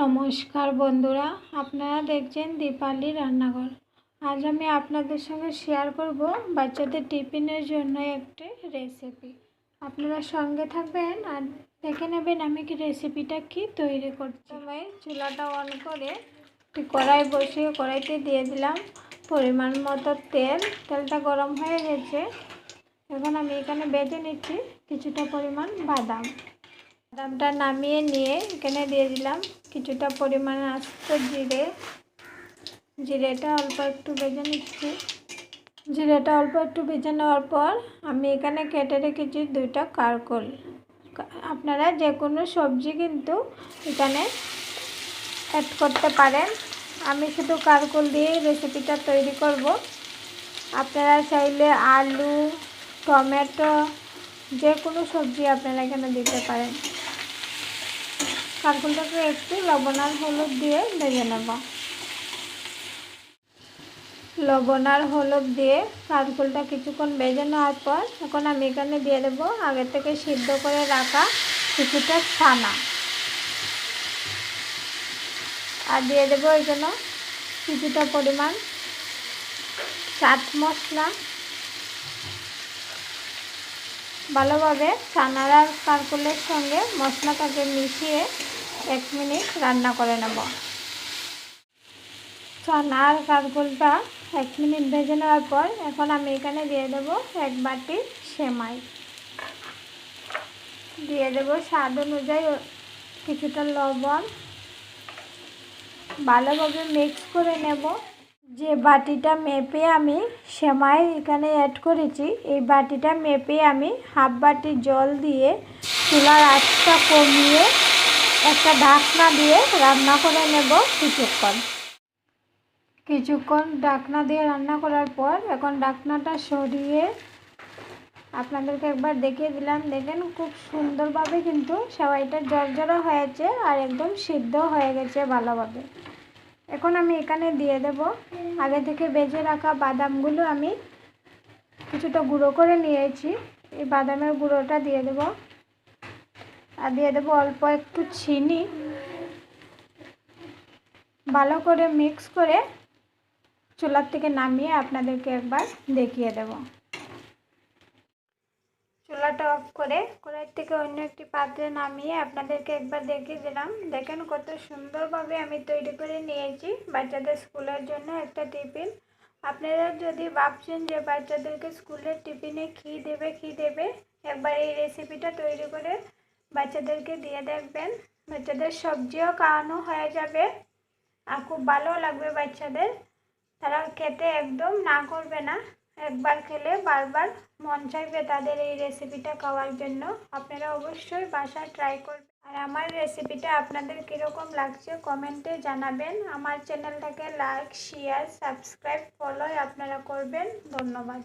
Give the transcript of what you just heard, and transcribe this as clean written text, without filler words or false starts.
নমস্কার বন্ধুরা, আপনারা দেখছেন দীপালি রান্নাঘর। আজ আমি আপনাদের সঙ্গে শেয়ার করব বাচ্চাদের টিফিনের জন্য একটি রেসিপি। আপনারা সঙ্গে থাকবেন আর দেখে নেবেন আমি কি রেসিপিটা কি তৈরি করছি। প্রথমে চুলাটা অন করে একটি কড়াই বসিয়ে কড়াইতে দিয়ে দিলাম পরিমাণ মতো তেল। তেলটা গরম হয়ে গেছে। এখন আমি এখানে বেজে নিচ্ছি কিছুটা পরিমাণ বাদাম। বাদামটা নামিয়ে নিয়ে এখানে দিয়ে দিলাম কিছুটা পরিমাণ আস্ত জিরে। জিরেটা অল্প একটু ভেজে নিচ্ছি। জিরেটা অল্প একটু ভেজে নেওয়ার পর আমি এখানে কেটে রেখেছি দুইটা কারকল। আপনারা যে কোনো সবজি কিন্তু এখানে অ্যাড করতে পারেন। আমি শুধু কারকল দিয়েই রেসিপিটা তৈরি করব। আপনারা চাইলে আলু, টমেটো যে কোনো সবজি আপনারা এখানে দিতে পারেন। কারকলটাকে একটু লবণ আর হলুদ দিয়ে ভেজে নেব। লবণ আর হলুদ দিয়ে কারকলটা কিছুক্ষণ ভেজে নেওয়ার পর এখন আমি এখানে দিয়ে দেবো আগে থেকে সিদ্ধ করে রাখা কিছুটা ছানা। আর দিয়ে দেবো এখানে কিছুটা পরিমাণ চাট মশলা। ভালোভাবে ছানার আর কারকলের সঙ্গে মশলাটাকে মিশিয়ে 1 মিনিট রান্না করে নেব। ছানা আর কারকলটা 1 মিনিট ভেজে নেওয়ার পর এখন আমি এখানে দিয়ে দেব 1 বাটি সেমাই। দিয়ে দেব স্বাদ অনুযায়ী কিছুটা লবণ। ভালোভাবে মিক্স করে নেব। যে বাটিটা মেপে আমি সেমাই এখানে অ্যাড করেছি এই বাটিটা মেপে আমি হাফ বাটি জল দিয়ে চুলার আঁচটা কমিয়ে একটা ঢাকনা দিয়ে রান্না করে নেব কিছুক্ষণ ঢাকনা দিয়ে রান্না করার পর এখন ঢাকনাটা সরিয়ে আপনাদেরকে একবার দেখিয়ে দিলাম। দেখেন খুব সুন্দরভাবে কিন্তু সেমাইটা ঝরঝরা হয়েছে আর একদম সিদ্ধ হয়ে গেছে ভালোভাবে। এখন আমি এখানে দিয়ে দেব আগে থেকে ভেজে রাখা বাদামগুলো। আমি কিছুটা গুঁড়ো করে নিয়েছি। এই বাদামের গুঁড়োটা দিয়ে দেব আর দিয়ে দেব অল্প একটু চিনি। ভালো করে মিক্স করে চুলার থেকে নামিয়ে আপনাদেরকে একবার দেখিয়ে দেব। চুলাটা অফ করে কড়াই থেকে অন্য একটি পাত্রে নামিয়ে আপনাদেরকে একবার দেখিয়ে দিলাম। দেখেন কত সুন্দরভাবে আমি তৈরি করে নিয়েছি বাচ্চাদের স্কুলের জন্য একটা টিফিন। আপনারা যদি ভাবছেন যে বাচ্চাদেরকে স্কুলের টিফিনে কী দেবে একবার এই রেসিপিটা তৈরি করে বাচ্চাদেরকে দিয়ে দেখবেন। বাচ্চাদের সবজিও খাওয়ানো হয়ে যাবে আর খুব ভালো লাগবে বাচ্চাদের। তারা খেতে একদম না করবে না। একবার খেলে বারবার মন চাইবে তাদের এই রেসিপিটা খাওয়ার জন্য। আপনারা অবশ্যই বাসায় ট্রাই করবেন। আর আমার রেসিপিটা আপনাদের কীরকম লাগছে কমেন্টে জানাবেন। আমার চ্যানেলটাকে লাইক, শেয়ার, সাবস্ক্রাইব, ফলো আপনারা করবেন। ধন্যবাদ।